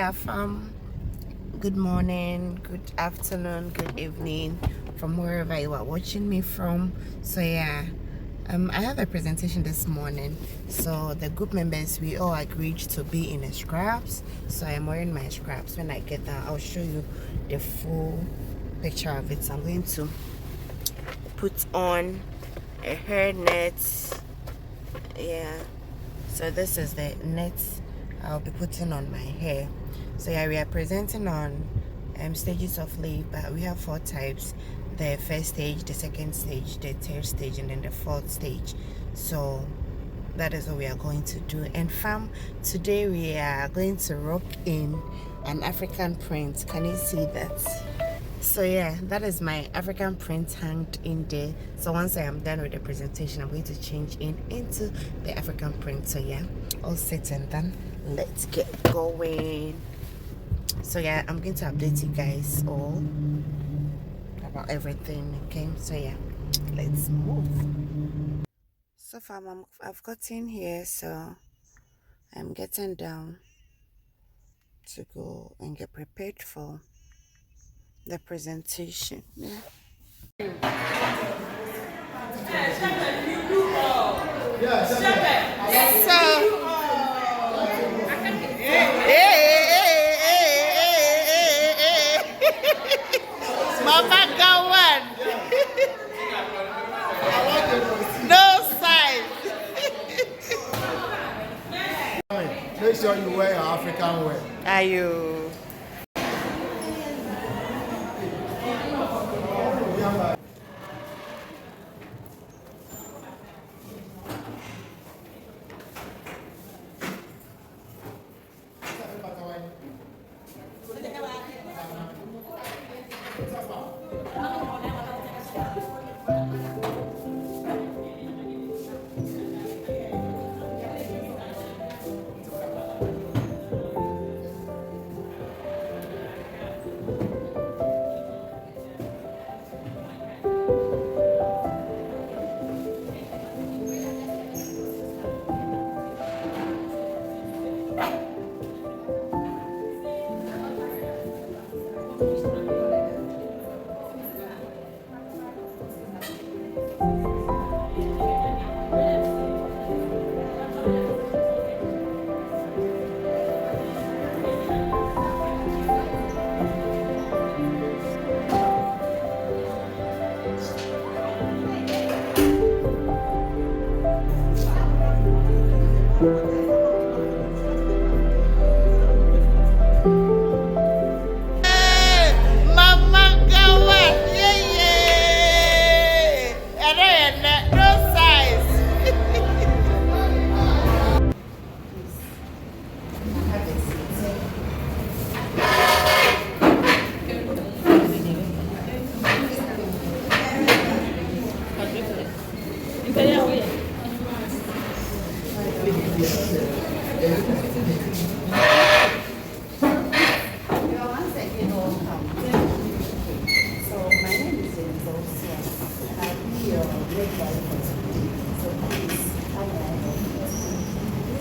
yeah, good morning, good afternoon, good evening from wherever you are watching me from. So yeah, I have a presentation this morning. So the group members, we all agreed to be in the scraps. So I'm wearing my scraps. When I get there, I'll show you the full picture of it. So I'm going to put on a hair net. Yeah, so this is the net I'll be putting on my hair. So yeah, we are presenting on stages of labor. We have 4 types: the first stage, the second stage, the third stage, and then the fourth stage. So that is what we are going to do. And fam, today we are going to rock in an African print. Can you see that? So yeah, that is my African print hanged in there. So once I am done with the presentation, I'm going to change into the African print. So yeah, all set and done. Let's get going. So yeah, I'm going to update you guys all about everything. Okay, so yeah, let's move. So far I've gotten here, so I'm getting down to go and get prepared for the presentation. Yeah. So Mama Gawan, no size. Make sure you wear your African wear. Are you?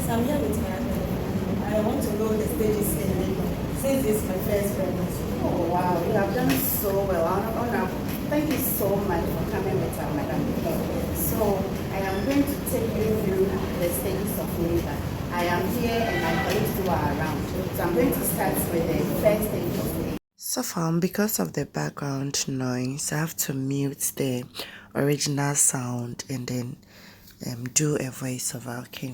I'm here with my husband. I want to know the stages in labor since this is my first pregnancy. Oh wow, you have done so well. Honor, thank you so much for coming with our madam. So I am going to take you through the stages of labor. I am here and my colleagues who are around. So I'm going to start with the first stage of labor. So far, because of the background noise, I have to mute the original sound and then do a voiceover. Okay.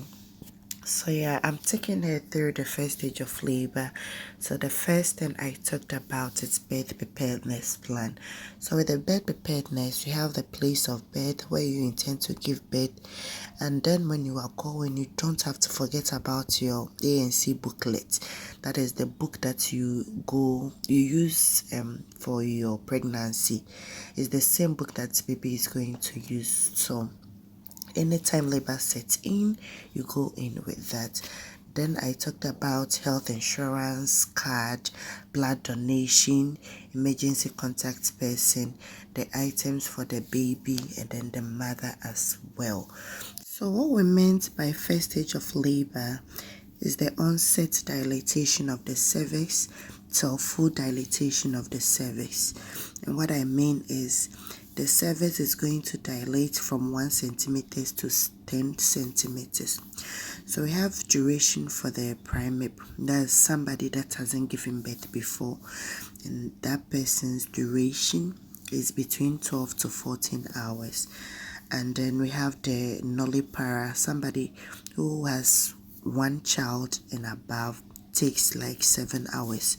So yeah, I'm taking her through the first stage of labor. So the first thing I talked about is birth preparedness plan. So with the birth preparedness, you have the place of birth where you intend to give birth, and then when you are going, you don't have to forget about your ANC booklet. That is the book that you use for your pregnancy. It's the same book that baby is going to use. So anytime labor sets in, you go in with that. Then I talked about health insurance card, blood donation, emergency contact person, the items for the baby, and then the mother as well. So what we meant by first stage of labor is the onset dilatation of the cervix till full dilatation of the cervix. And what I mean is the cervix is going to dilate from 1 centimeters to 10 centimeters. So we have duration for the primip. That's somebody that hasn't given birth before, and that person's duration is between 12 to 14 hours. And then we have the nullipara, somebody who has 1 child and above, takes like 7 hours.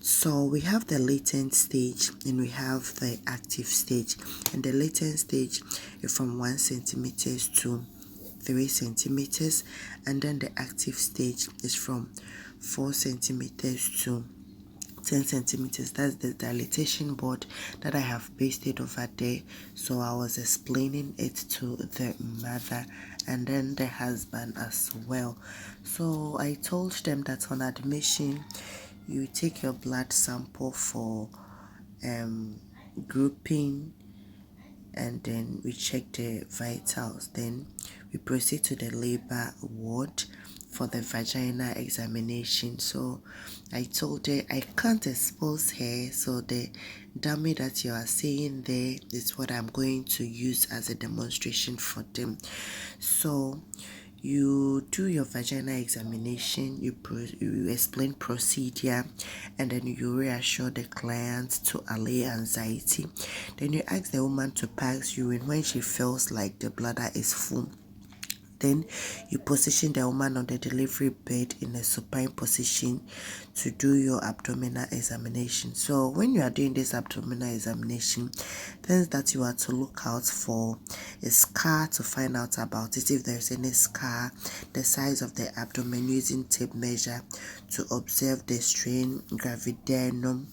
So we have the latent stage and we have the active stage, and the latent stage is from 1 centimeters to 3 centimeters, and then the active stage is from 4 centimeters to 10 centimeters. That's the dilatation board that I have pasted over there. So I was explaining it to the mother and then the husband as well. So I told them that on admission you take your blood sample for grouping, and then we check the vitals. Then we proceed to the labor ward for the vaginal examination. So I told her I can't expose her, so the dummy that you are seeing there is what I'm going to use as a demonstration for them. So you do your vaginal examination, you explain procedure, and then you reassure the client to allay anxiety. Then you ask the woman to pass urine when she feels like the bladder is full. Then you position the woman on the delivery bed in a supine position to do your abdominal examination. So when you are doing this abdominal examination, things that you are to look out for is scar, to find out about it, if there's any scar, the size of the abdomen, using tape measure to observe the strain gravidanum,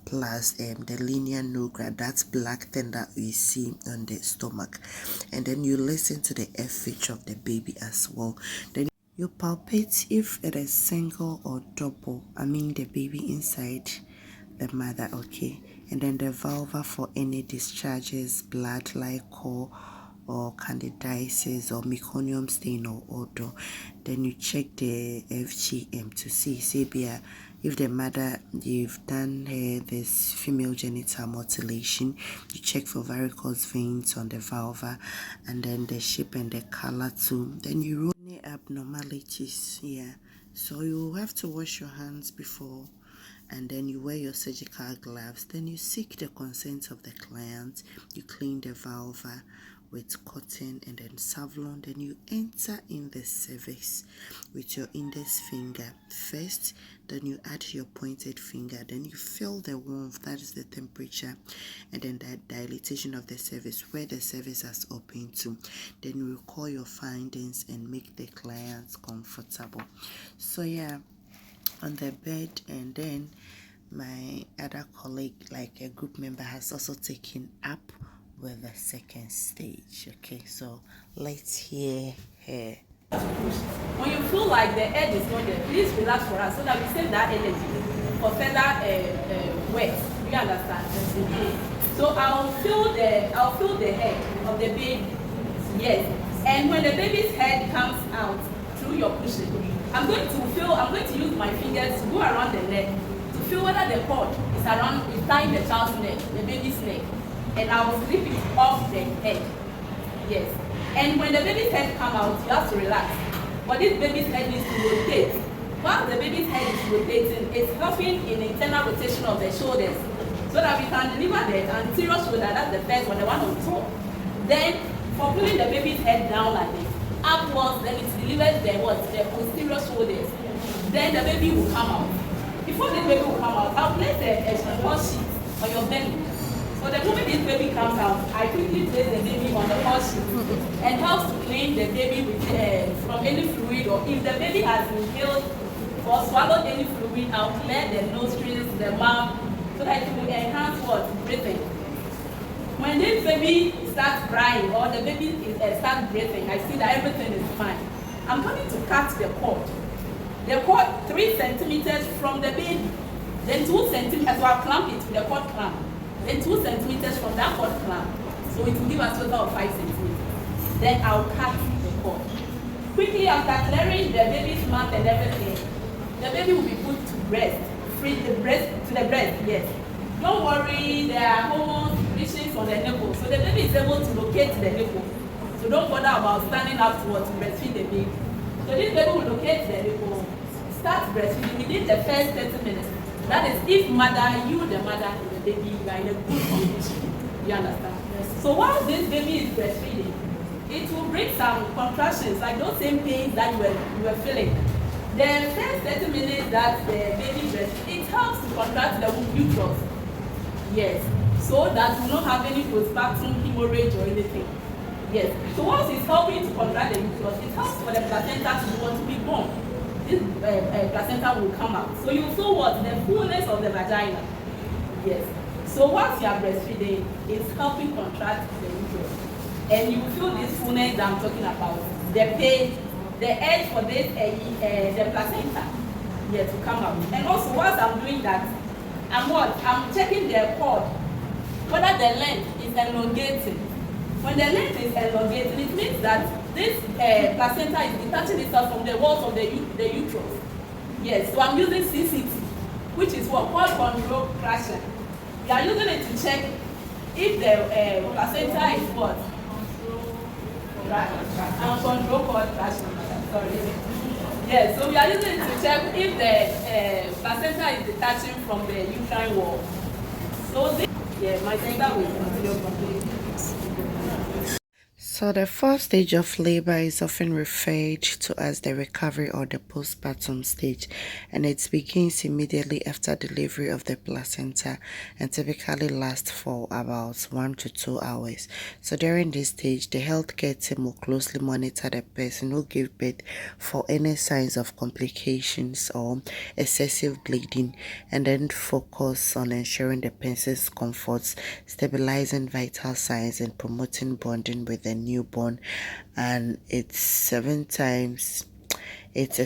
plus the linear nucleus, that's black thing that we see on the stomach. And then you listen to the FH of the baby as well. Then you palpate if it is single or double, the baby inside the mother, okay. And then the vulva for any discharges, blood like or candidiasis or meconium stain or odor. Then you check the FGM to see if the mother, you've done her this female genital mutilation. You check for varicose veins on the vulva, and then the shape and the color too. Then you rule any abnormalities, so you have to wash your hands before, and then you wear your surgical gloves. Then you seek the consent of the client. You clean the vulva with cotton and then Savlon. Then you enter in the cervix with your index finger first, then you add your pointed finger, then you feel the warmth, that is the temperature, and then the dilatation of the cervix, where the cervix has opened to. Then you recall your findings and make the clients comfortable. So on the bed, and then my other colleague, like a group member, has also taken up with the second stage. Okay, so let's hear her. When you feel like the edge is not there, please relax for us so that we save that energy for further work. You understand? So I'll feel the head of the baby. Yes. And when the baby's head comes out through your pushing, I'm going to use my fingers to go around the neck to feel whether the cord is tying the child's neck, the baby's neck. And I will slip it off the head. Yes. And when the baby's head comes out, you have to relax. But this baby's head needs to rotate. While the baby's head is rotating, it's helping in internal rotation of the shoulders, so that we can deliver the anterior shoulder, that's the first one, the one on top. Then, for pulling the baby's head down like this, upwards, then it delivers the posterior shoulders. Then the baby will come out. Before the baby will come out, I'll place a hot sheet on your belly. So the moment this baby comes out, I quickly place the baby on the hot sheet and helps to clean the baby from any fluid, or if the baby has inhaled or swallowed any fluid, I'll clear the nostrils, the mouth, so that it will enhance breathing. When this baby starts crying or the baby starts breathing, I see that everything is fine. I'm going to cut the cord. The cord 3 centimeters from the baby, then 2 centimeters, so I'll clamp it with the cord clamp. Then 2 centimeters from that cord clamp, so it will give us a total of 5 centimeters. Then I'll cut the cord. Quickly after clearing the baby's mouth and everything, the baby will be put to rest, free the breast to the breast. Yes. Don't worry, there are hormones reaching on the nipple, so the baby is able to locate the nipple. So don't bother about standing up to breastfeed the baby. So this baby will locate the nipple, start breastfeeding within the first 30 minutes. That is, if mother, you the mother, and the baby, you are in a good condition. You understand? Yes. So while this baby is breastfeeding, it will bring some contractions, like those same pains that you were feeling. The first 30 minutes that the baby breastfeeds, it helps to contract the uterus. Yes. So that you will not have any postpartum hemorrhage or anything. Yes. So once it's helping to contract the uterus, it helps for the placenta to be born. This placenta will come out. So you feel what? The fullness of the vagina. Yes. So once you are breastfeeding, it's helping contract the uterus. And you will feel this fullness that I'm talking about. The pain, the edge for this, the placenta, yes, to come out. And also, whilst I'm doing that, I'm checking the cord, whether the length is elongating. When the length is elongating, it means that this placenta is detaching itself from the walls of the uterus. Yes, so I'm using CCT, which is what called control crashing. We are using it to check if the placenta is what? Right. And control cord crashing. Sorry. Yes, so we are using it to check if the placenta is detaching from the uterine wall. So this, yeah, my center will continue completely. So the first stage of labor is often referred to as the recovery or the postpartum stage, and it begins immediately after delivery of the placenta and typically lasts for about 1 to 2 hours. So during this stage, the healthcare team will closely monitor the person who gave birth for any signs of complications or excessive bleeding, and then focus on ensuring the person's comfort, stabilizing vital signs, and promoting bonding with the newborn. And it's a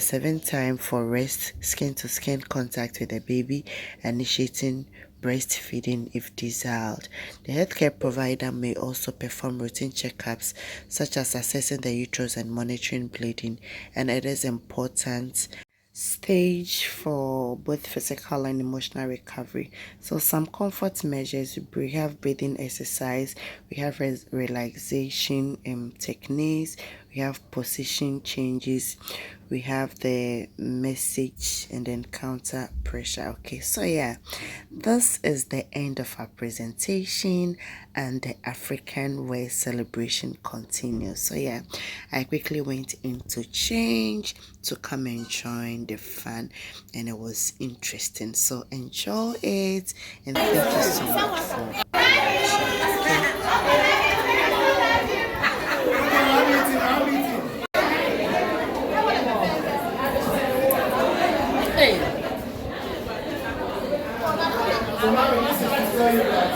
7 time for rest, skin to skin contact with the baby, initiating breastfeeding if desired. The healthcare provider may also perform routine checkups such as assessing the uterus and monitoring bleeding. And it is important stage for both physical and emotional recovery. So some comfort measures: we have breathing exercise, we have relaxation techniques, we have position changes, we have the message, and then counter pressure. Okay, so yeah, this is the end of our presentation, and the African wear celebration continues. So yeah, I quickly went into change to come and join the fun, and it was interesting. So enjoy it, and thank you so much for watching. So now this is to tell you that.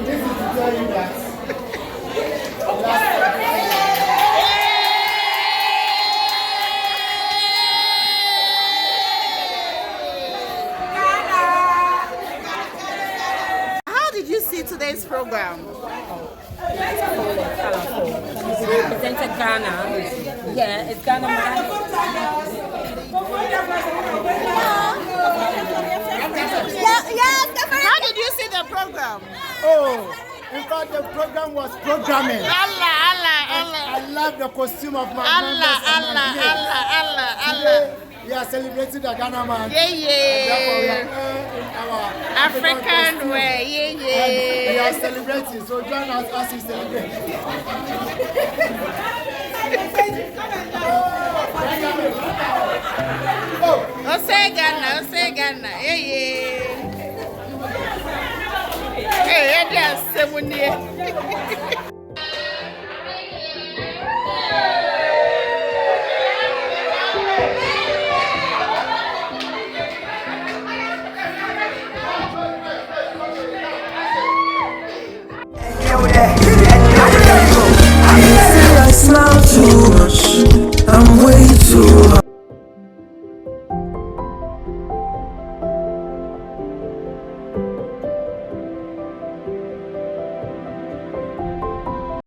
This is to tell you that. How did you see today's program? Represented Ghana. Yeah, it's Ghana. How did you see the program? Oh, in fact, the program was programming. Allah. I love the costume of my Allah. We are celebrating the Ghana man. Yeah. In our African way. Yeah. We are celebrating, so join us as we celebrate. Say Ghana. Yeah. Hey, that's 7 years.